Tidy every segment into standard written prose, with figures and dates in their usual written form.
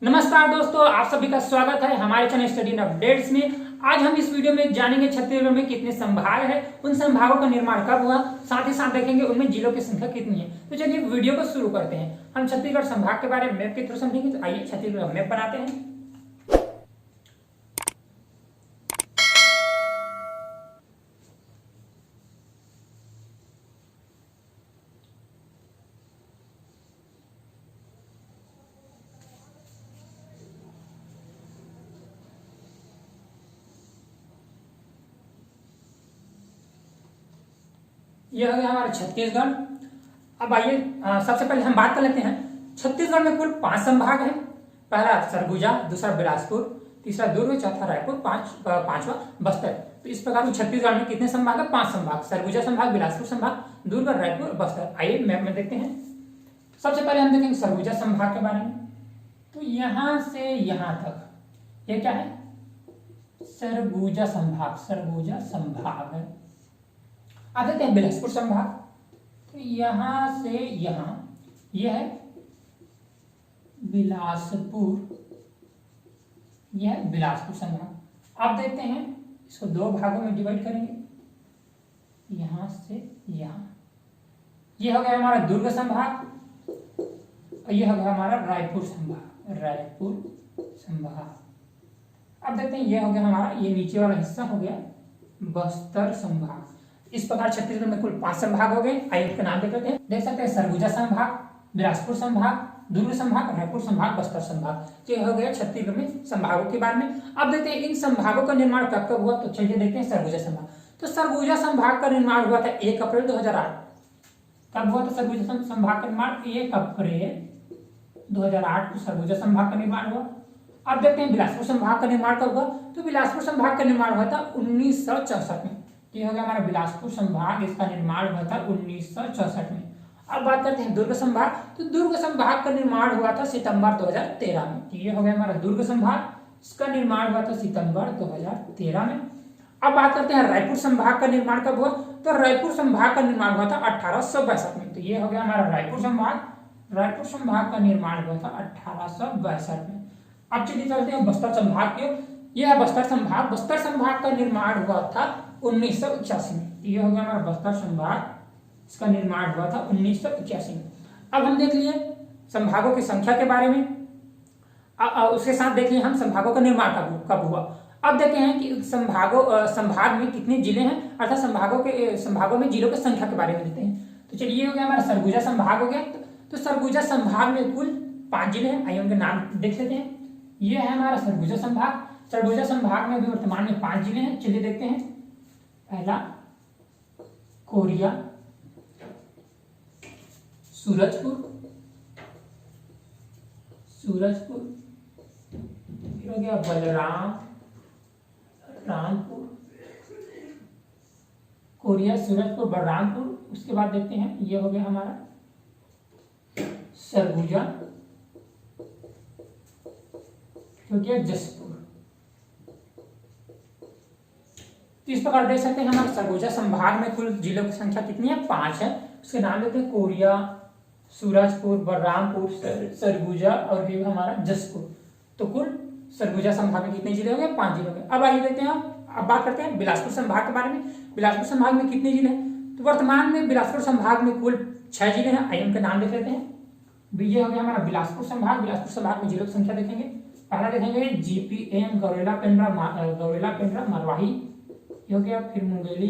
नमस्कार दोस्तों, आप सभी का स्वागत है हमारे चैनल स्टडी इन अपडेट्स में। आज हम इस वीडियो में जानेंगे छत्तीसगढ़ में कितने संभाग है, उन संभागों का निर्माण कब हुआ, साथ ही साथ देखेंगे उनमें जिलों की संख्या कितनी है। तो चलिए वीडियो को शुरू करते हैं। हम छत्तीसगढ़ संभाग के बारे में मैप के थ्रू समझेंगे। तो आइए छत्तीसगढ़ मैप बनाते हैं। यह हो गया हमारा छत्तीसगढ़। अब आइए सबसे पहले हम बात कर लेते हैं। छत्तीसगढ़ में कुल 5 संभाग हैं। पहला सरगुजा, दूसरा बिलासपुर, तीसरा दुर्ग, चौथा रायपुर, पांचवा बस्तर। तो इस प्रकार से छत्तीसगढ़ में कितने संभाग है? 5 संभाग। सरगुजा संभाग, बिलासपुर संभाग, दुर्ग, रायपुर, बस्तर। आइए मैप में देखते हैं। सबसे पहले हम देखेंगे सरगुजा संभाग के बारे में। तो यहां से यहां तक ये क्या है? सरगुजा संभाग। सरगुजा संभाग है। अब देखते हैं बिलासपुर संभाग। तो यहां से यहां यह है बिलासपुर, यह है बिलासपुर संभाग। अब देखते हैं, इसको 2 भागों में डिवाइड करेंगे, यहां से यहां। यह हो गया हमारा दुर्ग संभाग और यह हो गया हमारा रायपुर संभाग। रायपुर संभाग। अब देखते हैं, यह हो गया हमारा, ये नीचे वाला हिस्सा हो गया बस्तर संभाग। इस प्रकार छत्तीसगढ़ में कुल 5 संभाग हो गए। आइए इसका नाम देख लेते हैं। देख सकते हैं सरगुजा संभाग, बिलासपुर संभाग, दुर्ग संभाग, रायपुर संभाग, बस्तर संभाग। तो यह हो गया छत्तीसगढ़ में संभागों के बारे में। अब देखते हैं इन संभागों का निर्माण कब कब हुआ। तो चलिए देखते हैं सरगुजा संभाग। तो सरगुजा संभाग का निर्माण हुआ था 1 अप्रैल 2008। कब हुआ था सरगुजा संभाग का निर्माण? 1 अप्रैल 2008 को सरगुजा संभाग का निर्माण हुआ। अब देखते हैं बिलासपुर संभाग का निर्माण कब हुआ। तो बिलासपुर संभाग का निर्माण हुआ था 1964 में। ये हो गया हमारा बिलासपुर संभाग, इसका निर्माण हुआ था 1964 में। अब बात करते हैं दुर्ग संभाग। तो दुर्ग संभाग का निर्माण हुआ था सितंबर 2013 में। तो ये हो गया हमारा दुर्ग संभाग, इसका निर्माण हुआ था सितंबर 2013 में। अब बात करते हैं रायपुर संभाग का निर्माण कब हुआ। तो रायपुर संभाग का निर्माण हुआ था 1862 में। तो ये हो गया हमारा रायपुर संभाग। रायपुर संभाग का निर्माण हुआ था 1862 में। अब चलिए चलते हैं बस्तर संभाग के। यह है बस्तर संभाग। बस्तर संभाग का निर्माण हुआ था 1981 में। ये हो गया हमारा बस्तर संभाग, इसका निर्माण हुआ था 1981 में। अब हम देख लिए संभागों की संख्या के बारे में। उसके साथ देखिए हम संभागों का निर्माण कब हुआ। अब देखते हैं कि संभाग में कितने जिले हैं, अर्थात संभागों में जिलों की संख्या के बारे में देखते हैं। तो चलिए, ये हो गया हमारा सरगुजा संभाग हो गया। तो सरगुजा संभाग में कुल 5 जिले हैं। आइए उनके नाम देख लेते हैं। यह है हमारा सरगुजा संभाग। सरगुजा संभाग में अभी वर्तमान में 5 जिले हैं। चलिए देखते हैं। पहला कोरिया, सूरजपुर, फिर हो गया रामपुर, कोरिया, सूरजपुर, बलरामपुर। उसके बाद देखते हैं, ये हो गया हमारा सरगुजा, हो गया जसपुर। तो इस प्रकार देख सकते हैं हमारे सरगुजा संभाग में कुल जिलों की संख्या कितनी है? 5 है। उसके नाम लेते हैं कोरिया, सूरजपुर, बलरामपुर, सरगुजा और ये हमारा जसपुर। तो कुल सरगुजा संभाग में कितने जिले हो गए? 5 जिले हो गए। अब आइए देखते हैं, अब बात करते हैं बिलासपुर संभाग के बारे में। बिलासपुर संभाग में कितने जिले हैं? तो वर्तमान में बिलासपुर संभाग में कुल 6 जिले हैं। आइए उनके नाम देख लेते हैं। ये हो गया हमारा बिलासपुर संभाग। बिलासपुर संभाग में जिलों की संख्या देखेंगे। पहला देखेंगे GPM, गौरेला पेंड्रा, मरवाही, ये हो गया। फिर मुंगेली,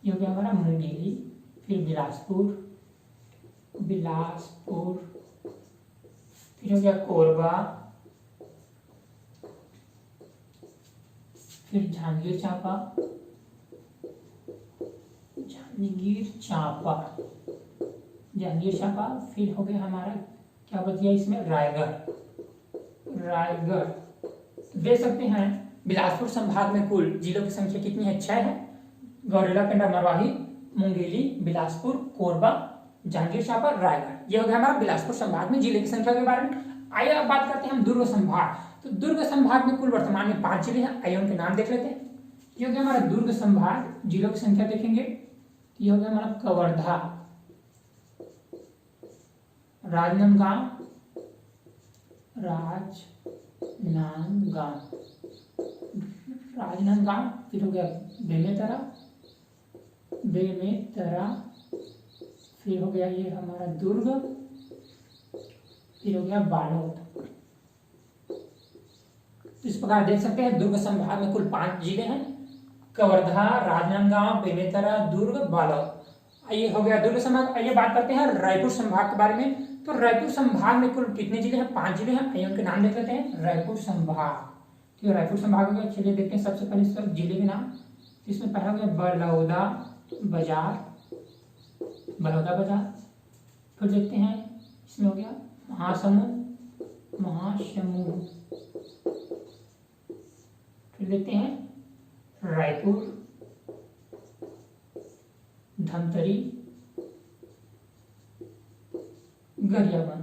ये हो गया हमारा मुंगेली। फिर बिलासपुर, फिर हो गया कोरबा, फिर जांजगीर चांपा, फिर हो गया हमारा, क्या बच गया इसमें, रायगढ़। देख सकते हैं बिलासपुर संभाग में कुल जिलों की संख्या कितनी है? 6 है। गौरेला, पेंड्रा, मरवाही, मुंगेली, बिलासपुर, कोरबा, जांजगीर चांपा, रायगढ़। यह हो गया हमारा बिलासपुर संभाग में जिले की संख्या के बारे में। आइए अब बात करते हैं हम दुर्ग संभाग। तो दुर्ग संभाग में कुल वर्तमान में 5 जिले हैं। आइए उनके नाम देख लेते हैं। ये हो गया हमारा दुर्ग संभाग। जिलों की संख्या देखेंगे, ये हो गया हमारा कवर्धा, राजनांदगांव, राजनांदगांव, फिर हो गया बेमेतरा, फिर हो गया ये हमारा दुर्ग, फिर हो गया बालोद। इस प्रकार देख सकते हैं दुर्ग संभाग में कुल 5 जिले हैं, कवर्धा, राजनांदगांव, बेमेतरा, दुर्ग, बालोद। ये हो गया दुर्ग संभाग। आइए बात करते हैं रायपुर संभाग के बारे में। तो रायपुर संभाग में कुल कितने जिले हैं? 5 जिले हैं। आइए उनके नाम देख लेते हैं। रायपुर संभाग, तो रायपुर संभाग हो गया। चलिए देखते हैं सबसे पहले सब जिले के नाम। इसमें पहला हो गया बलौदा बाजार, फिर देखते हैं इसमें हो गया महासमुंद, फिर देखते हैं रायपुर, धमतरी, गरियाबंद।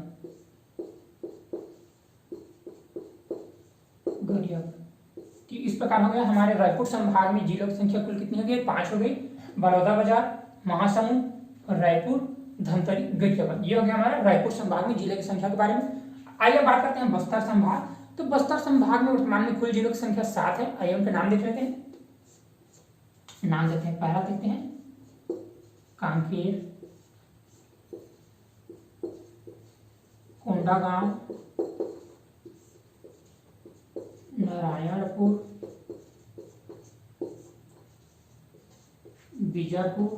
तो इस प्रकार हो गया हमारे रायपुर संभाग में जिलों की संख्या कुल कितनी हो गई? 5 हो गई। बलौदा बाजार, महासमुंद, रायपुर, धमतरी, गरियाबंद। ये हो गया हमारा रायपुर संभाग में जिले की संख्या के बारे में। आइए बात करते हैं बस्तर संभाग। तो बस्तर संभाग में वर्तमान में कुल जिलों की संख्या 7 है। आइए उनके नाम देख लेते हैं। नाम देते हैं, पहला देखते हैं कांकेर, कोंडागांव, नारायणपुर, बीजापुर,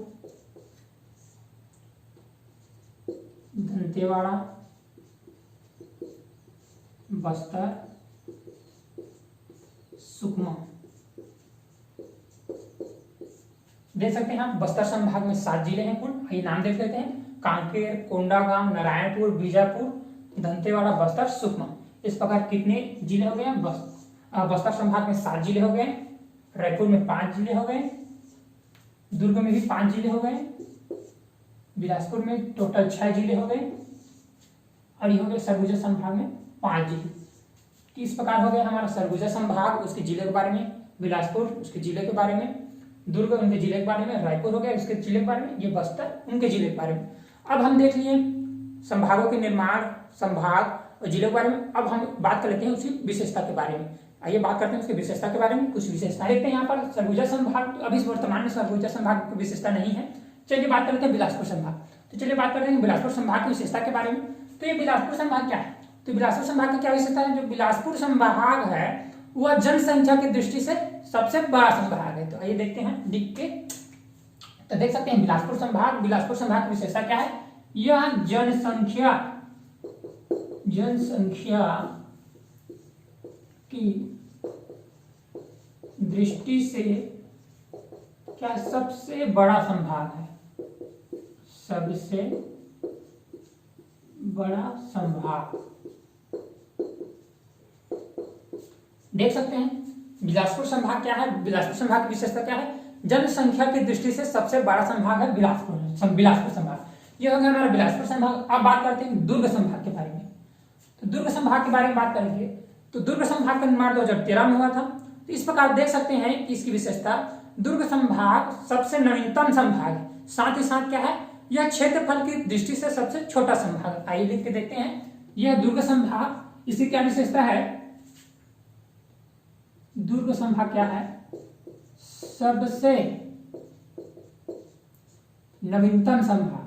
दंतेवाड़ा, बस्तर, सुकमा। देख सकते हैं आप बस्तर संभाग में 7 जिले हैं कुल। आइए नाम देख लेते हैं। कांकेर, कोंडागांव, नारायणपुर, बीजापुर, दंतेवाड़ा, बस्तर, सुकमा। इस प्रकार कितने जिले हो गए? बस्तर संभाग में 7 जिले हो गए, रायपुर में 5 जिले हो गए, दुर्ग में भी 5 जिले हो गए, बिलासपुर में टोटल 6 जिले हो गए, और ये हो गए सरगुजा संभाग में 5 जिले। इस प्रकार हो गया हमारा सरगुजा संभाग, उसके जिले के बारे में, बिलासपुर उसके जिले के बारे में, दुर्ग उनके जिले के बारे में, रायपुर हो गया उसके जिले के बारे में, ये बस्तर उनके जिले के बारे में। अब हम देख लिए संभागों के निर्माण, संभाग और जिले के बारे में। अब हम बात कर लेते हैं उसकी विशेषता के बारे में। आइए बात करते हैं उसकी विशेषता के बारे में। कुछ विशेषता देखते हैं यहाँ पर। सरगुजा संभाग, तो अभी वर्तमान में सरगुजा संभाग की विशेषता नहीं है। चलिए बात कर लेते हैं बिलासपुर संभाग। तो चलिए बात करते हैं बिलासपुर संभाग की विशेषता के बारे में। तो ये बिलासपुर संभाग क्या है? तो बिलासपुर संभाग की क्या विशेषता है? जो बिलासपुर संभाग है वह जनसंख्या की दृष्टि से सबसे बड़ा संभाग है। तो आइए देखते हैं लिख के। तो देख सकते हैं बिलासपुर संभाग की विशेषता क्या है? यह जनसंख्या की दृष्टि से क्या सबसे बड़ा संभाग है, सबसे बड़ा संभाग। देख सकते हैं बिलासपुर संभाग क्या है, बिलासपुर संभाग की विशेषता क्या है? जनसंख्या की दृष्टि से सबसे बड़ा संभाग है बिलासपुर संभाग। यह हो गया हमारा बिलासपुर संभाग। अब बात करते हैं दुर्ग संभाग के बारे में। तो दुर्ग संभाग के बारे में बात करेंगे तो दुर्ग संभाग का निर्माण 2013 में हुआ था। तो इस प्रकार देख सकते हैं कि इसकी विशेषता, दुर्ग संभाग सबसे नवीनतम संभाग है, साथ ही साथ क्या है, यह क्षेत्रफल की दृष्टि से सबसे छोटा संभाग है। आइए लिख के देखते हैं, यह दुर्ग संभाग, इसकी क्या विशेषता है? दुर्ग संभाग क्या है? सबसे नवीनतम संभाग,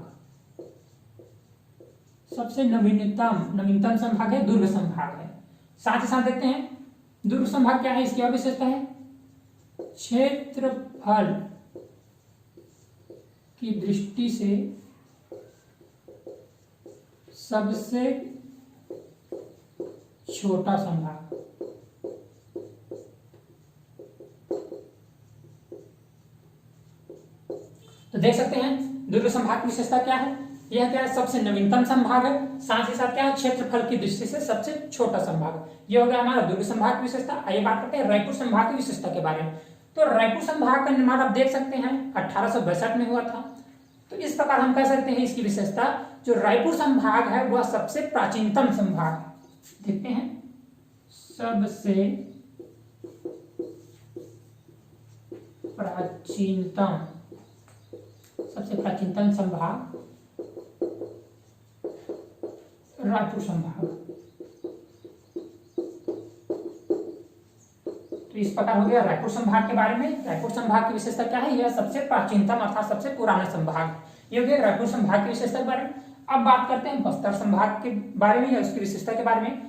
सबसे नवीनतम संभाग है दुर्ग संभाग है। साथ ही साथ देखते हैं दुर्ग संभाग क्या है, इसकी क्या विशेषता है? क्षेत्रफल की दृष्टि से सबसे छोटा संभाग। तो देख सकते हैं दुर्ग संभाग की विशेषता क्या है? यह क्या है? सबसे नवीनतम संभाग है, साथ ही साथ क्या है, क्षेत्रफल की दृष्टि से सबसे छोटा संभाग। यह हो गया हमारा दुर्ग संभाग की विशेषता। आइए बात करते हैं रायपुर संभाग की विशेषता के बारे में। तो रायपुर संभाग का निर्माण आप देख सकते हैं 1862 में हुआ था। तो इस प्रकार हम कह सकते हैं इसकी विशेषता, जो रायपुर संभाग है वह सबसे प्राचीनतम संभाग है। देखते हैं, सबसे प्राचीनतम संभाग रायपुर संभाग। तो इस प्रकार हो गया रायपुर संभाग के बारे में। रायपुर संभाग की विशेषता क्या है? यह सबसे प्राचीनतम अर्थात सबसे पुराना संभाग, ये हो गया रायपुर संभाग की विशेषता के बारे में। अब बात करते हैं बस्तर संभाग के बारे में या उसकी विशेषता के बारे में।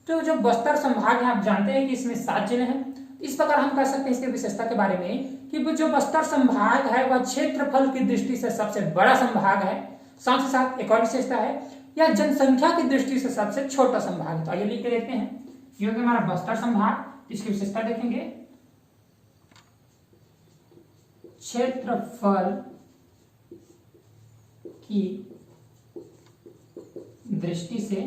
तो जो बस्तर संभाग है, आप जानते हैं कि इसमें 7 जिले हैं। इस प्रकार हम कह सकते हैं इसकी विशेषता के बारे में कि जो बस्तर संभाग है वह क्षेत्रफल की दृष्टि से सबसे बड़ा संभाग है। साथ ही साथ एक और विशेषता है, यह जनसंख्या की दृष्टि से सबसे छोटा संभाग है। तो आइए लिख के देखते हैं, ये हो गया हमारा बस्तर संभाग। इसकी विशेषता देखेंगे, क्षेत्रफल की दृष्टि से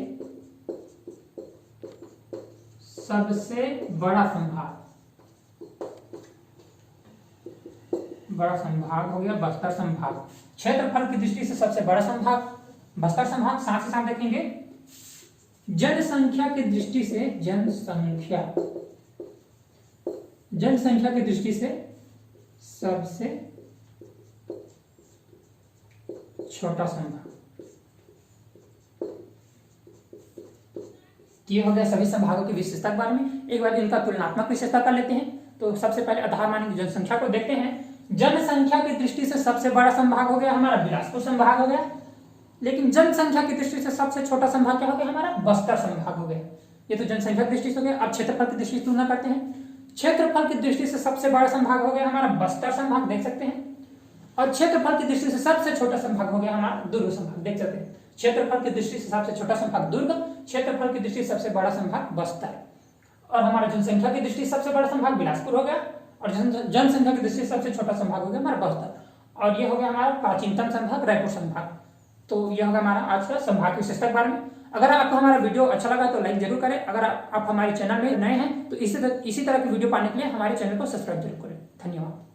सबसे बड़ा संभाग, बड़ा संभाग हो गया बस्तर संभाग। क्षेत्रफल की दृष्टि से सबसे बड़ा संभाग बस्तर संभाग। साथ ही साथ देखेंगे जनसंख्या की दृष्टि से, जनसंख्या की दृष्टि से सबसे छोटा संभाग। ये हो गया सभी संभागों की विशेषता के बारे में। एक बार इनका तुलनात्मक विशेषता कर लेते हैं। तो सबसे पहले आधार मानेंगे जनसंख्या को, देखते हैं। जनसंख्या की दृष्टि से सबसे बड़ा संभाग हो गया हमारा बिलासपुर संभाग हो गया, लेकिन जनसंख्या की दृष्टि से सबसे छोटा संभाग क्या हो गया? हमारा बस्तर संभाग हो गया। ये तो जनसंख्या की दृष्टि से हो गया। अब क्षेत्रफल की दृष्टि से तुलना करते हैं। क्षेत्रफल की दृष्टि से सबसे बड़ा संभाग हो गया हमारा बस्तर संभाग, देख सकते हैं। और क्षेत्रफल की दृष्टि से सबसे छोटा संभाग हो गया हमारा दुर्ग संभाग, देख सकते हैं। क्षेत्रफल की दृष्टि से सबसे छोटा संभाग दुर्ग, क्षेत्रफल की दृष्टि से सबसे बड़ा संभाग बस्तर, और हमारा जनसंख्या की दृष्टि से सबसे बड़ा संभाग बिलासपुर हो गया, और जनसंख्या की दृष्टि से सबसे छोटा संभाग हो गया हमारा बस्तर, और ये हो गया हमारा प्राचीनतम संभाग रायपुर संभाग। तो यह होगा हमारा आज का संभाग की विशेषता के बारे में। अगर आपको हमारा वीडियो अच्छा लगा तो लाइक जरूर करें। अगर आप हमारे चैनल में नए हैं तो इसी तरह की वीडियो पाने के लिए हमारे चैनल को सब्सक्राइब जरूर करें। धन्यवाद।